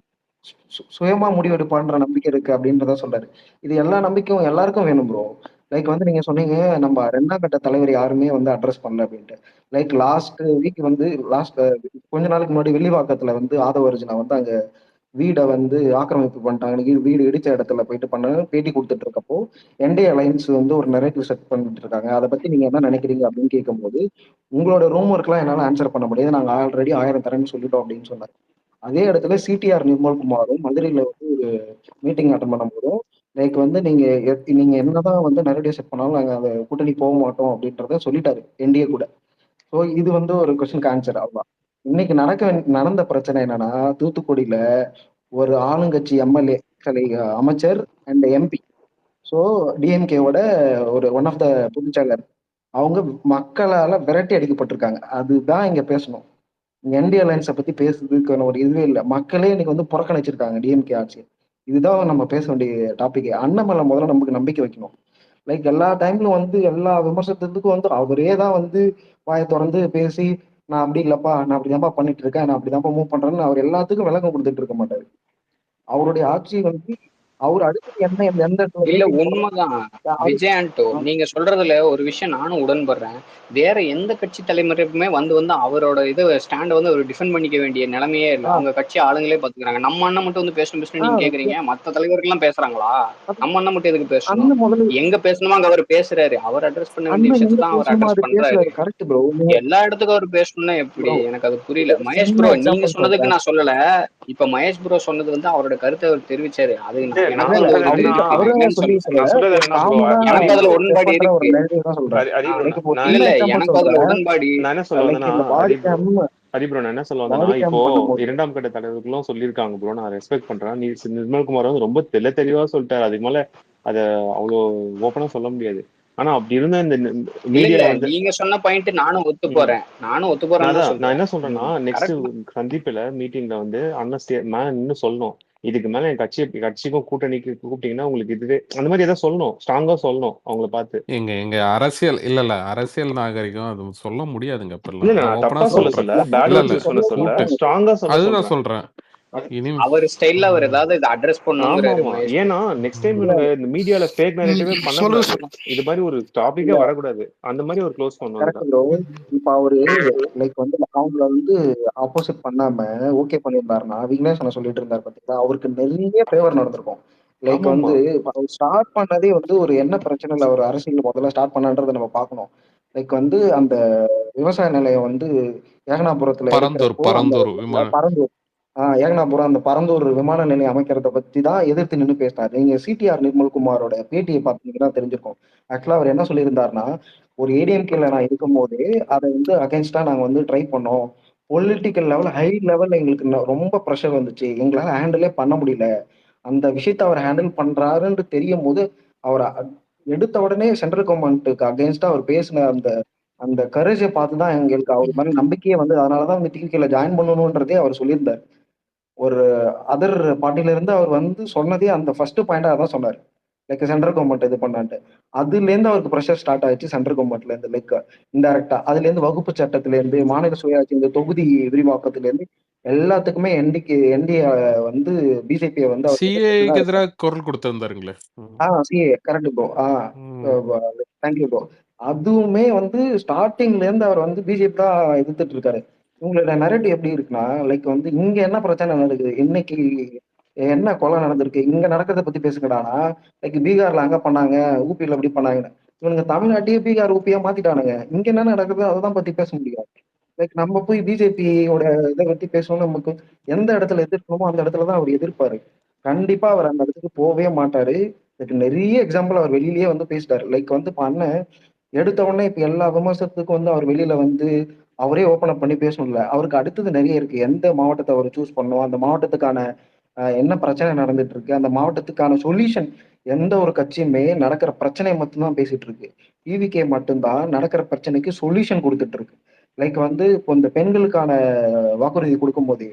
சுயமா முடிவு எடுப்பான்ற நம்பிக்கை இருக்கு அப்படின்றத சொல்றாரு. இது எல்லா நம்பிக்கையும் எல்லாருக்கும் வேணும் ப்ரோ. லைக் வந்து நீங்க சொன்னீங்க நம்ம 2ஆம் கட்ட தலைவர் யாருமே வந்து அட்ரஸ் பண்ணல அப்படின்ட்டு. லைக் லாஸ்ட் வீக் வந்து லாஸ்ட் கொஞ்ச நாளுக்கு முன்னாடி வில்லிவாக்கத்துல வந்து ஆதவ அர்ஜுனா வந்து அங்க வீடை வந்து ஆக்கிரமிப்பு பண்ணிட்டாங்க, வீடு இடிச்ச இடத்துல போயிட்டு பண்ண பேட்டி கொடுத்துட்டு இருக்கப்போ என்டிஏ அலைன்ஸ் வந்து ஒரு நெரேட்டிவ் செட் பண்ணிட்டு இருக்காங்க. அதை பத்தி நீங்க என்ன நினைக்கிறீங்க அப்படின்னு கேட்கும்போது, உங்களோட ரூம் ஒர்க்லாம் என்னால ஆன்சர் பண்ண முடியாது, நாங்க ஆல்ரெடி 1000 தரேன்னு சொல்லிட்டோம் அப்படின்னு சொன்னாங்க. அதே இடத்துல சிடிஆர் நிர்மல்குமாரும் மதுரையில வந்து ஒரு மீட்டிங் அட்டன் பண்ணும்போதும் லைக் வந்து நீங்க என்னதான் வந்து நெரேட்டிவ் செட் பண்ணாலும் நாங்க அதை கூட்டணி போக மாட்டோம் அப்படின்றத சொல்லிட்டாரு என்டிஏ கூட. ஸோ இது வந்து ஒரு கொஸ்டினுக்கு ஆன்சர் அவ்வளவுதான். இன்னைக்கு நடந்த பிரச்சனை என்னன்னா, தூத்துக்குடியில ஒரு ஆளுங்கட்சி எம்எல்ஏ அமைச்சர் அண்ட் எம்பி, ஸோ டிஎம்கேவோட ஒரு ஒன் ஆஃப் த பொதுச்செயலர், அவங்க மக்களால விரட்டி அடிக்கப்பட்டிருக்காங்க. அதுதான் இங்க பேசணும். என்டி அலைன்ஸை பத்தி பேசுறதுக்கான ஒரு இதுவே இல்லை. மக்களே இன்னைக்கு வந்து புறக்கணிச்சிருக்காங்க டிஎம்கே ஆட்சி. இதுதான் நம்ம பேச வேண்டிய டாபிக். அண்ணன் மேல முதல்ல நமக்கு நம்பிக்கை வைக்கணும். லைக் எல்லா டைம்லும் வந்து எல்லா விமர்சனத்துக்கும் வந்து அவரே தான் வந்து வாயை திறந்து பேசி, நான் அப்படி இல்லப்பா, நான் அப்படிதான்ப்பா பண்ணிட்டு இருக்கேன், நான் அப்படிதான்ப்பா மூவ் பண்றேன்னு அவர் எல்லாத்துக்கும் விளக்கம் கொடுத்துட்டு இருக்க மாட்டாரு. அவருடைய ஆட்சி வந்து அவர் அடுத்தது என்ன எந்த இல்ல மீட்டிங் உண்மைதான் அது விஜய் ஆண்டோ, நீங்க சொல்றதுல ஒரு விஷயம் நானும் உடன்படுறேன். வேற எந்த கட்சி தலைவருக்குமே வந்து வந்து அவரோட இது ஸ்டாண்ட வந்து அவர் டிஃபெண்ட் பண்ணிக்க வேண்டிய நிலைமையே இல்லை. அவங்க கட்சி ஆளுங்களே பாத்துக்கிறாங்க. நம்ம அண்ணன் மட்டும் வந்து பேசணும் நீங்க கேக்குறீங்க, மத்த தலைவர்கள் எல்லாம் பேசுறாங்களா? நம்ம அண்ணன் மட்டும் எதுக்கு பேசணும்? அண்ணன் முதல்ல எங்க பேசணுமோ அங்க அவர் பேசுறாரு. அவர் அட்ரஸ் பண்ண வேண்டிய அண்ணன் எங்க விஷயத்தை தான் அவர் பேசணுமோ அட்ரஸ் அது பண்றாரு. பேசுறாரு. Correct bro. எல்லா இடத்துக்கும் அவர் பேசணும்னா எப்படி? ப்ரோ எனக்கு அது புரியல. ஒரு மகேஷ் சின்ன ப்ரோ, நீங்க எக்ஸாம்பிள் சொன்னதுக்கு சொல்றேன். நான் சொல்லல. இப்ப மகேஷ் ப்ரோ சொன்னது வந்து அவரோட கருத்தை அவர் தெரிவிச்சாரு. அது எனக்கு நான் அந்த ஒரு சொல்றது இது என்னன்னா, இருக்கு. நான் அவரே என்னன்னு சொல்லி சொல்ல சொல்லல, நான் சொல்றது ஒரு என்னன்னா ப்ரோ, காமனா எனக்கு அதுல ஸ்டெப் உடன்பாடு பண்ற ஒரு இருக்கு. நெரேட்டிவ் தான் சொல்றேன். லைக் ஒரு நான் சின்ன என்ன எக்ஸாம்பிள் எனக்கு அதுல சொல்றேன். உடன்பாடு நான் என்ன சொல்ல லைக் வந்தேன்னா, இந்த பாடி கேம் நான் என்ன சொல்ல வந்தேன்னா, இப்போ பண்ணும்போது 2ஆம் கட்ட தலைவர்களும் சொல்லியிருக்காங்க ப்ரோ, நான் ரெஸ்பெக்ட் பண்றேன். நிர்மல்குமார் வந்து ரொம்ப தெளிவா சொல்லிட்டாரு. அதுக்கு மேல அத அவ்வளோ ஓப்பனா சொல்ல முடியாது. ஆனா அப்படி இருந்த இந்த இல்ல மீடியா இல்ல, வந்து நீங்க சொன்ன பாயிண்ட் நானும் ஒத்து போறேன். நானும் ஒத்து போறேன்னு தான் நான் சொல்றேன். என்ன சொல்றேன்னா, நெக்ஸ்ட் கரெக்ட். சந்திப்புல மீட்டிங்ல வந்து அண்ணன் மேல இன்னும் சொல்லணும், இதுக்கு மேல என் கட்சிக்கும் கூட்டணிக்கு கூப்பிட்டீங்கன்னா உங்களுக்கு இதுவே அந்த மாதிரி ஏதாவது சொல்லணும், ஸ்ட்ராங்கா சொல்லணும் அவங்கள பார்த்து. எங்க எங்க அரசியல் நாகரிகம் அது சொல்ல முடியாதுங்க இல்ல இப்பல்லாம். நான் நான் ஓப்பனா தப்பா சொல்ல சொல்றேன். பேட் இல்ல, இல்ல. வேர்ட்ஸ் யூஸ் பண்ண சொல்ல, ஸ்ட்ராங்கா சொல்ல அதுதான் சொல்றேன். சொல்றேன். இனி அவர் ஸ்டைல்ல அவர் ம். ஏதாவது இதை அட்ரஸ் ஆமா பண்ணுங்கிறாரு ஆமா, மகேஷ். ஏன்னா நெக்ஸ்ட் டைம் ம். இவனுங்க இந்த மீடியால ஃபேக் நேரேட்டிவே பண்ணக்கூடாது. சொல்லு. இது மாதிரி ஒரு டாபிக்கே வரக்கூடாது. அந்த மாதிரி ஒரு க்ளோஸ் பண்ணும். கரெக்ட் அதுதான் ப்ரோ. இப்ப அவரு லைக் வந்து அவங்கள வந்து ஆப்போசிட் பண்ணாம ஓகே பண்ணியிருந்தாருன்னா, விக்னேஷ் சொல்லிட்டு இருந்தாரு பாத்தீங்களா, அவருக்கு நிறைய ஃபேவர் நடந்திருக்கும். லைக் ஆமாமா. வந்து அவர் ஸ்டார்ட் பண்ணதே வந்து ஒரு என்ன பிரச்சனைல அவர் அரசியல் முதல்ல ஸ்டார்ட் பண்ணன்றதை நம்ம பார்க்கணும். லைக் வந்து அந்த விவசாய நிலையம் வந்து ஏகனாபுரத்துல பரந்தூர் இருக்கிறப்போ அந்த பரந்தூர் விமான பரந்தூர் ஏகனாபுரம் அந்த பரந்தூர் விமான நிலையம் அமைக்கிறத பத்தி தான் எதிர்த்து நின்று பேசினார். நீங்க சிடிஆர் நிர்மல்குமாரோட பேட்டியை பார்த்தீங்கன்னா தெரிஞ்சிருக்கும். ஆக்சுவலா அவர் என்ன சொல்லியிருந்தாருன்னா, ஒரு ஏடிஎம்கேல நான் இருக்கும் போதே அதை வந்து அகைன்ஸ்டா நாங்க வந்து ட்ரை பண்ணோம். பொலிட்டிக்கல் லெவல் ஹை லெவல்ல எங்களுக்கு ரொம்ப ப்ரெஷர் வந்துச்சு. எங்களால ஹேண்டிலே பண்ண முடியல. அந்த விஷயத்த அவர் ஹேண்டில் பண்றாருன்னு தெரியும் போது அவர் எடுத்த உடனே சென்ட்ரல் கவர்மெண்ட்டுக்கு அகைன்ஸ்டா அவர் பேசின அந்த அந்த கரேஜை பார்த்து தான் எங்களுக்கு அவர் மேல நம்பிக்கையே வந்து அதனாலதான் வந்து டிவிகேல ஜாயின் பண்ணணும்ன்றதே அவர் சொல்லியிருந்தார். ஒரு அதர் பார்ட்டில இருந்து அவர் வந்து சொன்னதே அந்த ஃபர்ஸ்ட் பாயிண்டா அதான் சொன்னார். லைக் சென்ட்ரல் கவர்மெண்ட் இது பண்ணான்ட்டு. அதுல இருந்து அவருக்கு ப்ரெஷர் ஸ்டார்ட் ஆயிடுச்சு சென்ட்ரல் கவர்மெண்ட்ல இருந்து. லைக் இன்டைரக்டா அதுல இருந்து வகுப்பு சட்டத்துல இருந்து மாநில சுயாட்சி இந்த தொகுதி விரிவாக்கத்துல இருந்து எல்லாத்துக்குமே என்டிஏ வந்து பிஜேபியை வந்து அவர் எதிர்த்துட்டு சிஏக்கு தான் இருக்காரு. எதிராக குரல் கொடுத்திருந்தாருங்களே. CA correct bro. ம். Thank you bro. அதுவுமே வந்து ஸ்டார்டிங்ல இருந்து அவர் வந்து பிஜேபி தான் எதிர்த்துட்டு இருக்காரு. உங்களோட நரேட்டிவ் எப்படி இருக்குன்னா, லைக் வந்து இங்க என்ன பிரச்சனை நடக்குது இன்னைக்கு, என்ன கொலை நடந்திருக்கு இங்க நடக்கிறத பத்தி பேசுங்கடானா, லைக் பீகார்ல அங்க பண்ணாங்க, ஊபியில எப்படி பண்ணாங்கன்னு. இவனுங்க தமிழ்நாட்டையே பீகார் ஊபியா மாத்திட்டானுங்க. இங்க என்ன நடக்குதோ அதான் பத்தி பேச முடியும். லைக் நம்ம போய் பிஜேபியோட இதை பத்தி பேசணும். நமக்கு எந்த இடத்துல எதிர்க்கணுமோ அந்த இடத்துலதான் அவர் எதிர்ப்பாரு. கண்டிப்பா அவர் அந்த இடத்துக்கு போகவே மாட்டாரு. இதுக்கு நிறைய எக்ஸாம்பிள் அவர் வெளியிலேயே வந்து பேசிட்டாரு. லைக் வந்து இப்ப அண்ணன் எடுத்த உடனே இப்ப எல்லா விமர்சனத்துக்கும் வந்து அவர் வெளியில வந்து அவரே ஓபன் அப் பண்ணி பேசணும்ல. அவருக்கு அடுத்தது நிறைய இருக்கு. எந்த மாவட்டத்தை அவர் சூஸ் பண்ணணும், அந்த மாவட்டத்துக்கான என்ன பிரச்சனை நடந்துட்டு இருக்கு, அந்த மாவட்டத்துக்கான சொல்யூஷன். எந்த ஒரு கட்சியுமே நடக்கிற பிரச்சனையை மட்டும்தான் பேசிட்டு இருக்கு. ஈவிகே மட்டும்தான் நடக்கிற பிரச்சனைக்கு சொல்யூஷன் கொடுத்துட்டு இருக்கு. லைக் வந்து இப்போ இந்த பெண்களுக்கான வாக்குறுதி கொடுக்கும் போதே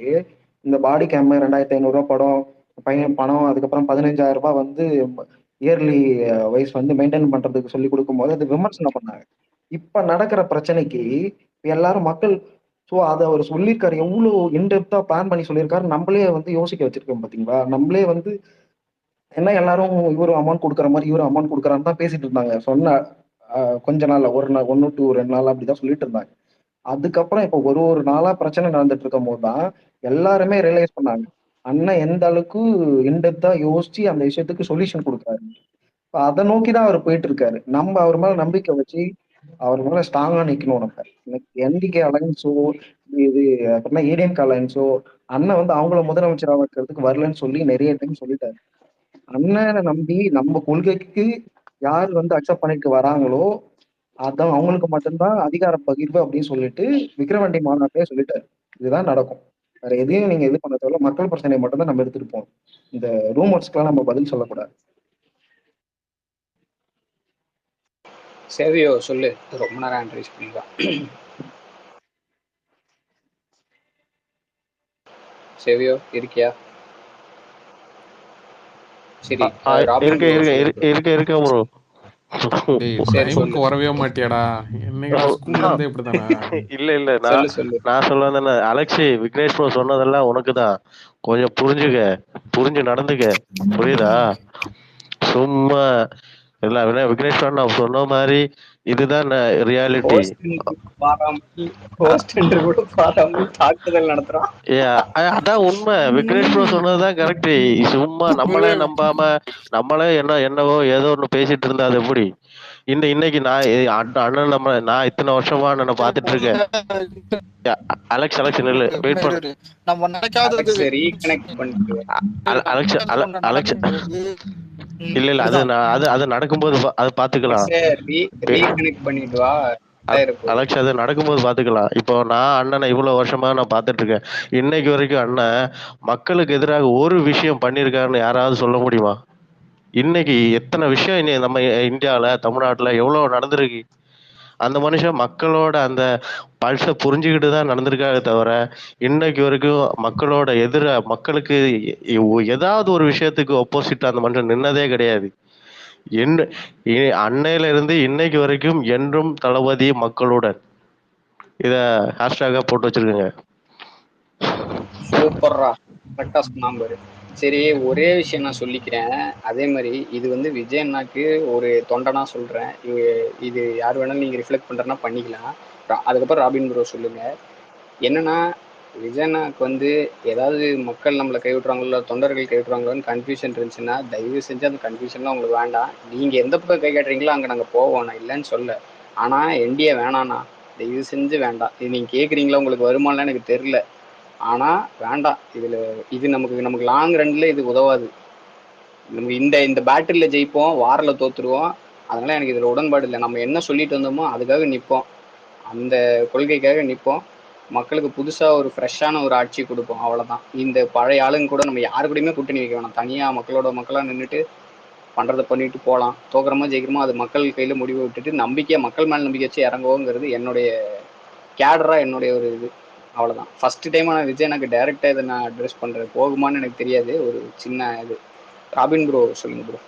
இந்த பாடி கேம் 2500 படம் பையன் பணம் அதுக்கப்புறம் 15,000 வந்து இயர்லி வைஸ் வந்து மெயின்டைன் பண்றதுக்கு சொல்லி கொடுக்கும்போது அது விமர்சனம் பண்ணாங்க. இப்ப நடக்கிற பிரச்சனைக்கு இப்ப எல்லாரும் மக்கள் அதை அவர் சொல்லியிருக்காரு. எவ்வளவு இன்டெப்தா பிளான் பண்ணி சொல்லியிருக்காரு. நம்மளே வந்து யோசிக்க வச்சிருக்கோம் பாத்தீங்களா. நம்மளே வந்து என்ன எல்லாரும் இவரு அமௌண்ட் கொடுக்குற மாதிரி இவரு அமௌண்ட் கொடுக்குறான்னு தான் பேசிட்டு இருந்தாங்க. சொன்ன கொஞ்ச நாள்ல ஒரு நாள் 1 to 2 நாள் அப்படிதான் சொல்லிட்டு இருந்தாங்க. அதுக்கப்புறம் இப்ப ஒரு ஒரு நாளா பிரச்சனை நடந்துட்டு இருக்கும் போதுதான் எல்லாருமே ரியலைஸ் பண்ணாங்க. அண்ணன் எந்த அளவுக்கு இன்டெப்தா யோசிச்சு அந்த விஷயத்துக்கு சொல்யூஷன் கொடுக்குறாரு. அதை நோக்கிதான் அவர் போயிட்டு இருக்காரு. நம்ம அவர் மேல நம்பிக்கை வச்சு அவர் மேல ஸ்ட்ராங்கா நிக்கணும். நம்ம என்டிகே அலைன்ஸோ இது அப்படின்னா ஏடிஎம்கே அலைன்ஸோ அண்ணன் வந்து அவங்கள முதலமைச்சராக வைக்கிறதுக்கு வரலன்னு சொல்லி நிறைய டைம் சொல்லிட்டாரு. அண்ணனை நம்பி நம்ம கொள்கைக்கு யார் வந்து அக்செப்ட் பண்ணிட்டு வராங்களோ அதான் அவங்களுக்கு மட்டும்தான் அதிகார பகிர்வு அப்படின்னு சொல்லிட்டு விக்கிரவாண்டி மாநாட்டிலே சொல்லிட்டாரு. இதுதான் நடக்கும். வேற எதையும் நீங்க இது பண்ண தேவையில்ல. மக்கள் பிரச்சனையை மட்டும் தான் நம்ம எடுத்துட்டு போகணும். இந்த ரூமர்ஸ்க்குலாம் நம்ம பதில் சொல்லக்கூடாது. சேவியோ சொல்லு. ரொம்ப நேரம் இன்ட்ரடியூஸ் பண்ணிக்கலாம். சேவியோ இருக்கியா? சரி ராபின் ப்ரோ இருக்க ப்ரோ. டேய் சரி டைமுக்கு சொல்லு வரவே மாட்டியாடா? என்னைக்கு ஸ்கூல்ல இருந்தே இப்படிதானா? இல்ல சொல்லு. நான் சொல்ல வந்தேன் அலெக்ஸி, விக்னேஷ் ப்ரோ சொன்னதெல்லாம் உனக்குதான். கொஞ்சம் புரிஞ்சு நடந்துக்க. புரியுதா? சும்மா இல்ல விக்னேஷ் ப்ரோ நான் சொன்ன மாதிரி இதுதான் ரியாலிட்டி. தாக்குதல் நடத்துறான். அதான் உண்மை. விக்னேஷ் ப்ரோ சொன்னதுதான் கரெக்ட். சும்மா நம்மளே நம்பாம நம்மளே என்னவோ ஏதோ ஒண்ணு பேசிட்டு இருந்தா அது எப்படி? இன்னைக்கு அண்ணன் நான் இத்தனை வருஷமா அண்ணனை பாத்துட்டு இருக்கேன். அலெக்ஸ் நில்லு, வெயிட் பண்ணு. நம்ம நினைக்காதது அலெக்ஸ் இல்ல அது நடக்கும்போது அது பாத்துக்கலாம். அலெக்ஸ் அது நடக்கும்போது பாத்துக்கலாம். இப்போ நான் அண்ணனை இவ்வளவு வருஷமா நான் பாத்துட்டு இருக்கேன். இன்னைக்கு வரைக்கும் அண்ணன் மக்களுக்கு எதிராக ஒரு விஷயம் பண்ணிருக்காருன்னு யாராவது சொல்ல முடியுமா? இன்னைக்கு எத்தனை விஷயம் நம்ம இந்தியாவில தமிழ்நாட்டுல எவ்வளவு நடந்திருக்கு. அந்த மனுஷன் மக்களோட அந்த பல்ஸ புரிஞ்சுக்கிட்டு தான் நடந்திருக்காங்க தவிர இன்னைக்கு வரைக்கும் மக்களுக்கு ஏதாவது ஒரு விஷயத்துக்கு ஒப்போசிட் அந்த மனுஷன் நின்னதே கிடையாது. அன்னையில இருந்து இன்னைக்கு வரைக்கும் என்றும் தளபதி மக்களுடன். இத ஹேஷ்டாகா போட்டு வச்சிருக்கேங்க. சூப்பர்ரா, கரெக்டா சொன்னான் பாரு. சரி, ஒரே விஷயம் நான் சொல்லிக்கிறேன். அதே மாதிரி இது வந்து விஜய் அண்ணாக்கு ஒரு தொண்டனா சொல்றேன். இது யார் வேணாலும் நீங்க ரிஃப்ளெக்ட் பண்றேன்னா பண்ணிக்கலாம். அதுக்கப்புறம் ராபின் ப்ரோ சொல்லுங்க. என்னன்னா விஜயனாக்கு வந்து ஏதாவது மக்கள் நம்மளை கைவிட்டுறாங்களோ, தொண்டர்கள் கைவிட்டுறாங்களோன்னு கன்ஃபியூஷன் இருந்துச்சுன்னா, தயவு செஞ்சு அந்த கன்ஃபியூஷன்லாம் உங்களுக்கு வேண்டாம். நீங்க எந்த பக்கம் கை காட்டுறீங்களோ அங்க நாங்க போவோம். நான் இல்லைன்னு சொல்ல. ஆனா என்டிஏ வேணாண்ணா. தயவு செஞ்சு வேண்டாம். இது நீங்க கேட்குறீங்களா, உங்களுக்கு வருமானம்லாம் எனக்கு தெரியல. ஆனா வேண்டாம். இது நமக்கு நமக்கு லாங் ரன்ல இது உதவாது. நம்ம இந்த இந்த பேட்டில் ஜெயிப்போம், வாரில் தோத்துருவோம். அதனால எனக்கு இதுல உடன்பாடு இல்லை. நம்ம என்ன சொல்லிட்டு வந்தோமோ அதுக்காக நிற்போம். அந்த கொள்கைக்காக நிற்போம். மக்களுக்கு புதுசா ஒரு ஃப்ரெஷ்ஷான ஒரு ஆட்சி கொடுப்போம். அவ்வளவுதான். இந்த பழைய ஆளுங்க கூட நம்ம யாரு கூடயுமே கூட்டணி வைக்க வேணாம். தனியா மக்களோட மக்களா நின்றுட்டு பண்றதை பண்ணிட்டு போகலாம். தோக்குறோமா ஜெயிக்கிறோமா அது மக்கள் கையில முடிவு விட்டுட்டு நம்பிக்கையா மக்கள் மேல நம்பிக்கை வச்சு இறங்குவோங்கிறது என்னுடைய கேடரா என்னுடைய ஒரு இது. அவ்வளவுதான். ஃபர்ஸ்ட் டைம் நான் விஜய் எனக்கு டைரக்டா இதை நான் அட்ரஸ் பண்றேன். போகுமான்னு எனக்கு தெரியாது. ஒரு சின்ன இது. ராபின் ப்ரோ சொல்லுங்க ப்ரோ.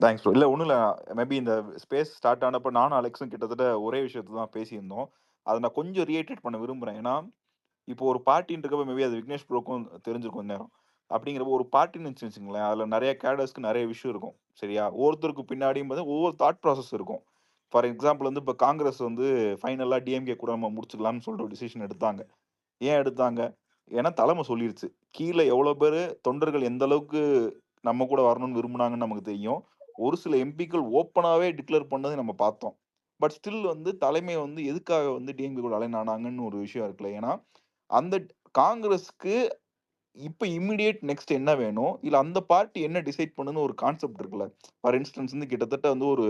Thanks bro. இல்ல ஒண்ணும் இல்ல. மேபி இந்த ஸ்பேஸ் ஸ்டார்ட் ஆனப்ப நானும் அலெக்ஸும் கிட்டத்தட்ட ஒரே விஷயத்தை தான் பேசியிருந்தோம். அதை நான் கொஞ்சம் ரீஎட்ரேட் பண்ண விரும்புறேன். ஏன்னா இப்போ ஒரு பார்ட்டின்னு இருக்கப்ப மேபி அது விக்னேஷ் ப்ரோக்கும் தெரிஞ்சிருக்கும் நேரம். அப்படிங்கிறப்ப ஒரு பார்ட்டின்னு வச்சுங்களேன், அதுல நிறைய கேடர்ஸ்க்கு நிறைய விஷயம் இருக்கும். சரியா? ஒவ்வொருத்தருக்கு பின்னாடியும் ஒவ்வொரு தாட் ப்ராசஸ் இருக்கும். ஃபார் எக்ஸாம்பிள் வந்து இப்போ காங்கிரஸ் வந்து ஃபைனலா டிஎம்கே கூட நம்ம முடிச்சுக்கலாம்னு சொல்லிட்டு ஒரு டிசிஷன் எடுத்தாங்க. ஏன் எடுத்தாங்க? ஏன்னா தலைமை சொல்லிருச்சு. கீழ எவ்வளவு பேரு தொண்டர்கள் எந்த அளவுக்கு நம்ம கூட வரணும்னு விரும்புனாங்கன்னு நமக்கு தெரியும். ஒரு சில எம்பிக்கள் ஓப்பனாவே டிக்ளேர் பண்ணதை நம்ம பார்த்தோம். பட் ஸ்டில் வந்து தலைமை வந்து எதுக்காக வந்து டிஎம்கே கூட அலைன் ஆனாங்கன்னு ஒரு விஷயம் இருக்குல்ல. ஏன்னா அந்த காங்கிரஸ்க்கு இப்ப இமிடியேட் நெக்ஸ்ட் என்ன வேணும்? இல்ல அந்த பார்ட்டி என்ன டிசைட் பண்ணுன்னு ஒரு கான்செப்ட் இருக்குல்ல. ஃபார் இன்ஸ்டன்ஸ் வந்து கிட்டத்தட்ட வந்து ஒரு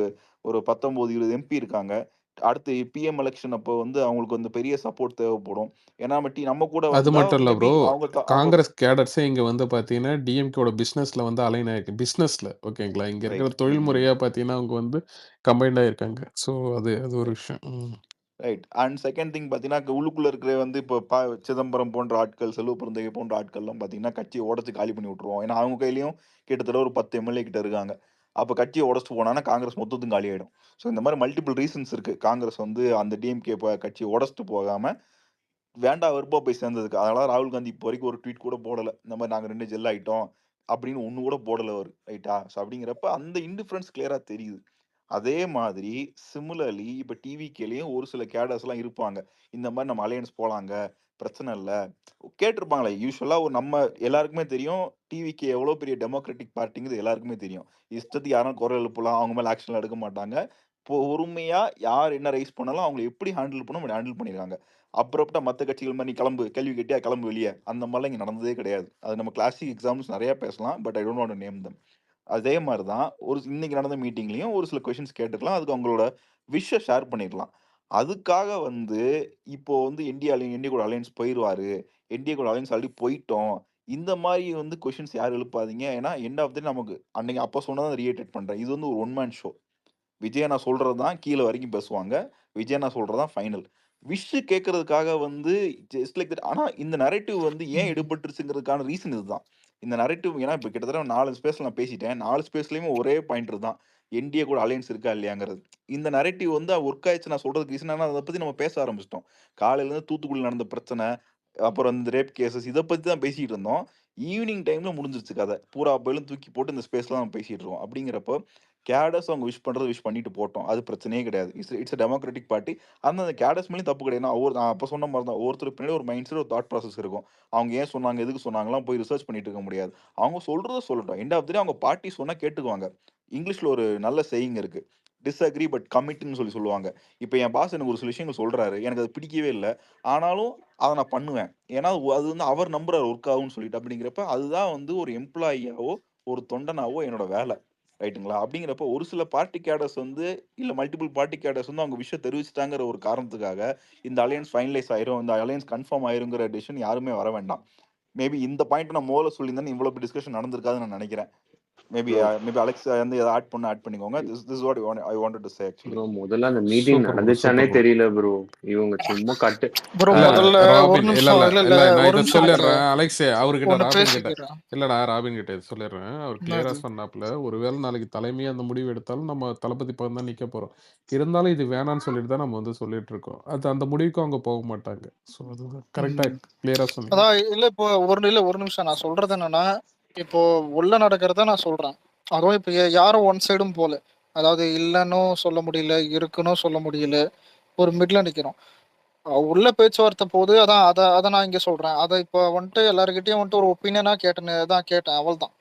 ஒரு 19, 20 எம்பி இருக்காங்க. அடுத்து பிஎம் எலக்ஷன் அப்போ வந்து அவங்களுக்கு வந்து பெரிய சப்போர்ட் தேவைப்படும். ஏன்னா நம்ம கூட அது வந்தா மட்டும் இல்ல மேபி ப்ரோ. அவங்க அவங்க காங்கிரஸ் கேடர்ஸே இங்க வந்து பார்த்தீங்கன்னா, டிஎம்கேவோட பிசினஸ்ல வந்து அலைன் ஆயிருக்கு. பிசினஸ்ல ஓகேங்களா? இங்க இருக்கிற ரைட். தொழில் முறையா பார்த்தீங்கன்னா, அவங்க வந்து கம்பைன்டா இருக்காங்க. ஸோ அது அது ஒரு விஷயம். ரைட். அண்ட் செகண்ட் திங் பார்த்தீங்கன்னா, உள்ளுக்குள்ள இருக்கிற வந்து இப்போ சிதம்பரம் போன்ற ஆட்கள், செல்வ பெருந்தகை போன்ற ஆட்கள்லாம் பார்த்தீங்கன்னா, கட்சிய உடைச்சு காலி பண்ணி விட்டுருவோம். ஏன்னா, அவங்க கையிலயும் கிட்டத்தட்ட ஒரு 10 எம்எல்ஏ கிட்ட இருக்காங்க. அப்ப கட்சிய உடைச்சுட்டு போனாங்கன்னா, காங்கிரஸ் மொத்தத்தும் காலியாயிடும். ஸோ இந்த மாரி மல்டிபிள் ரீசன்ஸ் இருக்கு. காங்கிரஸ் வந்து அந்த டிஎம்கே கட்சிய உடைச்சுட்டு போகாம, வேண்டா வெறுப்பா போய் சேர்ந்ததுக்கு. அதனால ராகுல் காந்தி இப்போ வரைக்கும் ஒரு ட்வீட் கூட போடல. இந்த மாரி நாங்க 2 ஜெல் ஆயிட்டோம். அப்படின்னு ஒண்ணு கூட போடல அவரு. ரைட்டா? ஸோ அப்படிங்கிறப்ப அந்த இன்டிஃபரன்ஸ் கிளியரா தெரியுது. அதே மாதிரி சிமிலர்லி இப்ப டிவிகேலயும் ஒரு சில கேடர்ஸ்லாம் இருப்பாங்க. இந்த மாரி நம்ம அலையன்ஸ் போலாங்க. பிரச்சனை இல்ல. கேட்டிருப்பாங்களே. யூசுவலா நம்ம எல்லாருக்குமே தெரியும். டிவிகே எவ்வளோ பெரிய டெமோக்ராட்டிக் பார்ட்டிங்கிறது எல்லாருக்குமே தெரியும். இஷ்டத்துக்கு யாரும் குரல் எழுப்பலாம். அவங்க மேல ஆக்ஷன்லாம் எடுக்க மாட்டாங்க. பொறுமையா யார் என்ன ரைஸ் பண்ணாலும் அவங்கள எப்படி ஹேண்டில் பண்ணணுமோ அப்படி ஹேண்டில் பண்ணிருக்காங்க. அப்புறப்பட்ட மத்த கட்சிகள் மாரி "நீ கிளம்பு. கேள்வி கேட்டியா கிளம்பு வெளிய." அந்த மாரிலாம் இங்க நடந்ததே கிடையாது. அது நம்ம கிளாசிக் எக்ஸாம்பிள்ஸ் நெறைய பேசலாம். But I don't want to name them. அதே மாரி தான் இன்னைக்கு நடந்த மீட்டிங்லயும் ஒரு சில கொஸ்டின்ஸ் கேட்டுருக்கலாம். அதுக்கு அவங்களோட ஷேர் பண்ணிருக்கலாம். அதுக்காக வந்து இப்போ வந்து என்டிஏ கூட அலையன்ஸ் போயிருவாரு. என்டிஏ கூட அலையன்ஸ் ஆல்ரெடி போயிட்டோம். இந்த மாரி வந்து கொஸ்டின்ஸ் யாரும் எழுப்பாதீங்க. ஏன்னா எண்ட் ஆஃப் தி டே நமக்கு அன்னைக்கு அப்ப சொன்னத ரீஇட்டரேட் பண்றேன். இது வந்து ஒரு ஒன் மேன் ஷோ. விஜய் அண்ணா சொல்றது தான் கீழ வரைக்கும் பேசுவாங்க. விஜய் அண்ணா சொல்றது தான் ஃபைனல். கேட்கறதுக்காக வந்து ஜஸ்ட் லைக் தட். ஆனா இந்த நரேட்டிவ் வந்து ஏன் எடுபட்டுருச்சுங்கிறதுக்கான ரீசன் இதுதான். இந்த நரேட்டிவ் ஏன்னா இப்ப கிட்டத்தட்ட 4 ஸ்பேஸ்ல நான் பேசிட்டேன். 4 ஸ்பேஸ்லயுமே ஒரே பாயிண்ட் தான். என்டிஏ கூட அலையன்ஸ் இருக்கா இல்லையாங்கிறது. இந்த நரேட்டிவ் வந்து ஒர்க் ஆயிடுச்சு நான் சொல்றதுக்கு ரீசன் என்னன்னா, அத பத்தி நம்ம பேச ஆரம்பிச்சுட்டோம். காலையில இருந்து தூத்துக்குடியில நடந்த பிரச்சனை, அப்புறம் இந்த ரேப் கேஸஸ் இத பத்தி தான் பேசிட்டு இருந்தோம். ஈவினிங் டைம்ல முடிஞ்சிருச்சு கதை. பூரா பயிலும் தூக்கி போட்டு இந்த ஸ்பேஸ்ல தான் பேசிட்டு இருக்கோம். அப்படிங்கிறப்போ கேடர்ஸ் அவங்க விஷ் பண்றத விஷ் பண்ணிட்டு போட்டோம். அது பிரச்சனையே கிடையாது. It's democratic party. அந்த கேடர்ஸ் மேலயும் தப்பு கிடையாது. நான் அப்ப சொன்ன மாரி தான். ஒவ்வொருத்தருக்கு பின்னாடி ஒரு மைண்ட் செட், ஒரு தாட் ப்ராசஸ் இருக்கும். அவங்க ஏன் சொன்னாங்க, எதுக்கு சொன்னாங்கலாம் போய் ரிசர்ச் பண்ணிட்டு இருக்க முடியாது. அவங்க சொல்றத சொல்லட்டும். எண்ட் ஆஃப் தி டே அவங்க பார்ட்டி சொன்னா கேட்டுக்குவாங்க. இங்கிலீஷ்ல ஒரு நல்ல சேயிங் இருக்கு. டிஸ்அக்ரி பட் கமிட்ன்னு சொல்லுவாங்க. இப்ப என் பாஸ் எனக்கு ஒரு சில விஷயங்கள் சொல்றாரு. எனக்கு அது பிடிக்கவே இல்ல. ஆனாலும் அத நான் பண்ணுவேன். ஏன்னா அது வந்து அவர் நம்புறாரு ஒர்க் ஆகும்னு சொல்லிட்டு. அப்படிங்கிறப்ப அதுதான் வந்து ஒரு எம்ப்ளாயியாவோ, ஒரு தொண்டனாவோ என்னோட வேலை. ரைட்டுங்களா? அப்படிங்கிறப்போ ஒரு சில பார்ட்டி கேடர்ஸ் வந்து இல்ல மல்டிபிள் பார்ட்டி கேடர்ஸ் வந்து அவங்க விஷயம் தெரிவிச்சுட்டாங்கிற ஒரு காரணத்துக்காக இந்த அலையன்ஸ் ஃபைனலைஸ் ஆயிரும். இந்த அலையன்ஸ் கன்ஃபார்ம் ஆயிருங்கிற டிசிஷன் யாருமே வர வேண்டாம். மேபி இந்த பாயிண்ட் நான் முதல்ல சொல்லியிருந்தேன் இவ்வளவு டிஸ்கஷன் நடந்திருக்காதுன்னு நான் நினைக்கிறேன். மேபி ப்ரோ மேபி அலெக்ஸ் வந்து ஏதாவது ஆட் பண்ணிக்கோங்க. This what I wanted to say actually. Bro முதல்ல அந்த மீட்டிங் சூப்பர் ப்ரோ, நடந்துச்சானே சூப்பர் ப்ரோ. தெரியல ப்ரோ. இவங்க சும்மா கட்டு ப்ரோ இல்ல முதல்ல ஒரு ராபின், இல்ல நிமிஷம், இல்ல இல்ல இல்ல இல்ல நான் ஒரு இதை நிமிஷம் எனக்கு சொல்லிடுறேன் அலெக்ஸே. அவர்கிட்ட ஒண்ணு ராபின் கிட்ட பேசிக்கிறேன். இல்லடா ராபின் கிட்ட இது சொல்லிடுறேன். அவர் கிளியரா என்னது? சொன்னாப்புல ஒருவேளை நாளைக்கு தலைமையே அந்த முடிவு எடுத்தாலும் நம்ம தளபதி பக்கம் தான் நிக்க போறோம். இருந்தாலும் இது வேணாம்னு சொல்லிட்டு தான் நம்ம வந்து சொல்லிட்டு இருக்கோம். அது அந்த முடிவுக்கு அவங்க போக மாட்டாங்க. ஸோ அது கரெக்டா ம். கிளியரா சொன்னீங்க. அதான் இல்ல இப்போ ஒரு நிமிஷம் நான் சொல்றது என்னன்னா, இப்போ உள்ள நடக்கிறத நான் சொல்றேன். அதுவும் இப்போ யாரும் ஒன் சைடும் போல. அதாவது இல்லைன்னும் சொல்ல முடியல, இருக்குன்னும் சொல்ல முடியல. ஒரு மிட்ல நிக்கிறோம். உள்ள பேச்சுவார்த்தை போது அதான் அதை நான் இங்க சொல்றேன். அதை இப்போ வந்துட்டு எல்லாருக்கிட்டையும் வந்துட்டு ஒரு ஒப்பீனியனா கேட்டேன் அவள்தான்.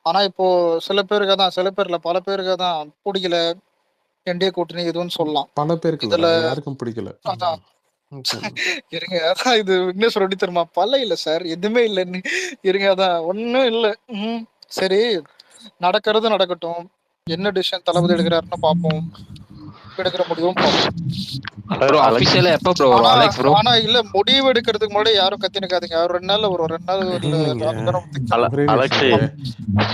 ஆனா இப்போ சில பேர்ல பல பேருக்கு தான் பிடிக்கல என்டிஏ கூட்டணி எதுவும் சொல்லலாம். பல பேருக்கு இதுல இல்லடா, யாருக்கும் பிடிக்கல. அதான் இருங்க, அதான் இது விக்னேஷ் ரெட்டி தருமா பல்ல இல்ல சார், எதுவுமே இல்லைன்னு இருங்க, அதான் ஒன்னும் இல்ல. சரி, நடக்கிறது நடக்கட்டும். என்ன டிசிஷன் தளபதி எடுக்கிறாருன்னு பார்ப்போம், எடுக்கிற முடிவும் பார்ப்போம். ப்ரோ அபிஷியலா எப்ப ப்ரோ வரும் அலெக்ஸ் ப்ரோ? ஆனா இல்ல, முடிவு எடுக்கிறதுக்கு முன்னாடி யாரும் கத்தினுக்காதீங்க. ஒரு 2 நாள்ல ஒரு 2 நாள் இல்லைங்க அலெக்ஸி,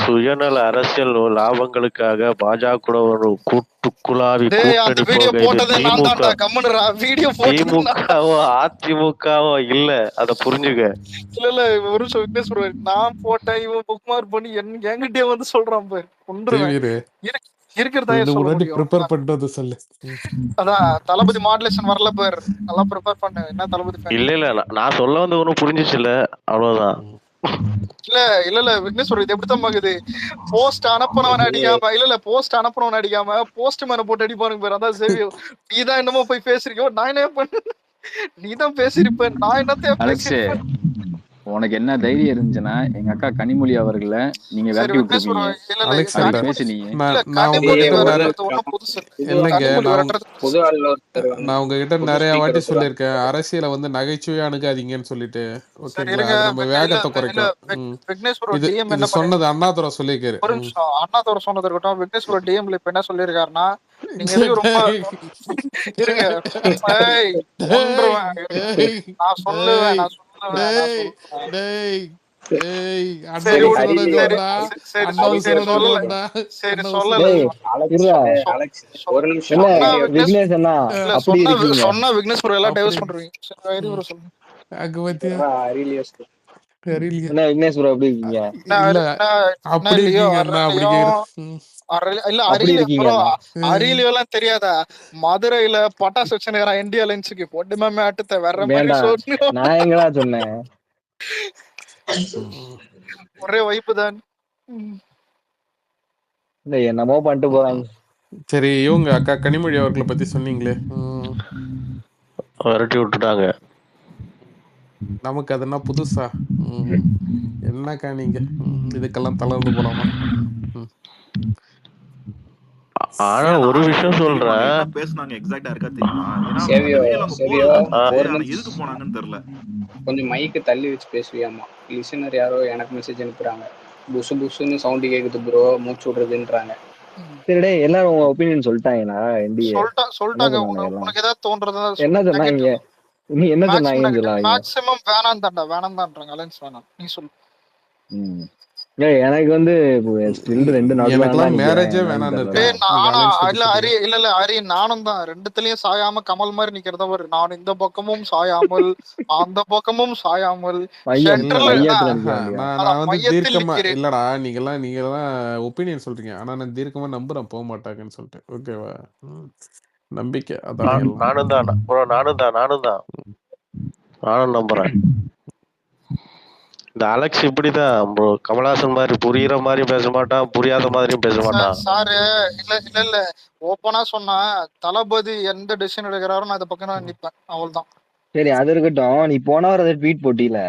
சுயநல அரசியல் லாபங்களுக்காக பாஜக கூட ஒரு கூட்டுக்குழாவி அந்த கூட்டணி வீடியோ போக போட்டதே நான் தான்டா, கம்முனுடா. வீடியோ திமுகவோ அதிமுகவோ இல்ல, அத புரிஞ்சுக்க. இல்ல ஒரு நிமிஷம் விக்னேஷ் ப்ரோ, நான் போட்டேன் இவன் புக் மார்க் பண்ணி என்கிட்டயே வந்து சொல்றான் பாரு, கொன்றுவேன். இருக்கிறதா சொல்ல முடியும். ப்ரிப்பேர் பண்ணிட்டு வந்து சொல்லு. அதான் தளபதி மாடுலேஷன் வரல பாரு, நல்லா ப்ரிப்பேர் பண்ணு. என்ன தளபதி இல்ல நான் சொல்ல வந்து ஒன்னும் புரிஞ்சிச்சுல, அவ்வளவுதான். இல்ல விக்னேஷ் ப்ரோ, இது எப்படித்தான் பாக்குது, போஸ்ட் அனுப்புனவன் அடிக்காம போஸ்ட் அனுப்புனவன் அடிக்காம போஸ்ட் மேன போட்டு அடிப்பானுங்க பாரு. அதான் சரி, நீதான் என்னமோ போய் பேசுறியோ, நான் என்ன பண்ண, நீதான் பேசிருப்ப, நான் என்னத்தையா பேசிருப்பேன். உனக்கு என்ன தைரியம் இருந்துச்சுன்னா எங்க அக்கா கனிமொழி அவர்களை நீங்க விரட்டி விட்டுருப்பீங்க. நான் உங்ககிட்ட நிறைய வாட்டி சொல்லியிருக்கேன், அரசியலை வந்து நகைச்சுவையா அணுகாதீங்கன்னு சொல்லிட்டு. ஓகேங்களா, நம்ம வேகத்தை குறைக்கும். இது சொன்னது அண்ணாதுரை சொல்லியிருக்காரு. அண்ணாதுரை சொன்னது இருக்கட்டும். விக்னேஷ் ப்ரோ டிஎம்ல இப்ப என்ன சொல்லியிருக்காருன்னா, நீங்க ரொம்ப இருங்க, நான் சொல்லுவேன். அரியலாம் தெரியாதா, மதுரையில பட்டாசு வச்சுருக்கான் இந்தியா அலைன்ஸுக்கு போட்டுமே மேட்டத்தை வேற மாதிரி நான் எங்கடா சொன்னேன். ஒரே வைப்பு தான். என்னமோ பண்ணிட்டு போறாங்க. சரி, இவங்க அக்கா கனிமொழி அவர்களை பத்தி சொன்னீங்களே, விரட்டி விட்டுட்டாங்க. நமக்கு அதெல்லாம் புதுசா என்னக்கா நீங்க இதுக்கெல்லாம் தளர்ந்து போலாமா? ஆனா ஒரு விஷயம் சொல்றேன், பேசுனாங்க எக்ஸாக்ட்டா இருக்கா தெரியுமா? எதுக்கு போனாங்கன்னு தெரியல. கொஞ்சம் மைக்கு தள்ளி வச்சு பேசுவியாமா. லிசனர் யாரோ எனக்கு மெசேஜ் அனுப்புறாங்க, புசு புசுன்னு சவுண்ட் கேக்குது ப்ரோ, மூச்சு விடுறதுன்றாங்க. சரிடே, எல்லாரும் உங்க ஒபினியன் சொல்லிட்டாங்களா? சொல்லிட்டாங்க. உனக்கு ஏதாவது தோன்றதா என்ன சொன்னாங்க? நீ என்ன சொன்னாங்கன்னு சொல்லாங்க. மேக்ஸிமம் வேணாம் தான்றாங்க. அலைன்ஸ் வேணாம், நீ சொல்லு. எனக்கு வந்து மேரேஜே வேணாம். ஹரி நானும் தான் ரெண்டுத்துலயும் சாயாம கமல் மாதிரி நிக்கிறதா ஒரு, நான் இந்த பக்கமும் சாயாமல் அந்த பக்கமும் சாயாமல் நான் வந்து தீர்க்கமா இல்லடா, நீங்கெல்லாம் ஒப்பீனியன் சொல்றீங்க, ஆனா நான் தீர்க்கமா நம்புறேன் போக மாட்டாங்கன்னு சொல்லிட்டு. ஓகேவா, நம்பிக்கை அதான். நானும் நம்புறேன். இந்த அலெக்ஸ் இப்படிதான் ப்ரோ, கமல்ஹாசன் மாதிரி புரியுற மாதிரி பேச மாட்டான், புரியாத மாதிரியும் பேச மாட்டான். சாரு இல்ல ஓப்பனா சொன்னா, தளபதி எந்த டிசிஷன் எடுக்கிறாரோ நான் இத பக்கம் நான் நிப்பேன், அவ்வளவுதான். சரி, அது இருக்கட்டும். நீ போன வாரம் அதை ட்வீட் போட்டியில,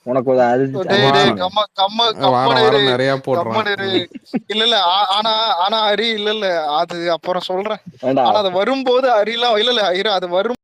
உனக்கு இல்ல ஆனா ஹரி இல்ல அது அப்புறம் சொல்றேன். ஆனா அது வரும்போது ஹரிலாம் இல்ல அது வரும்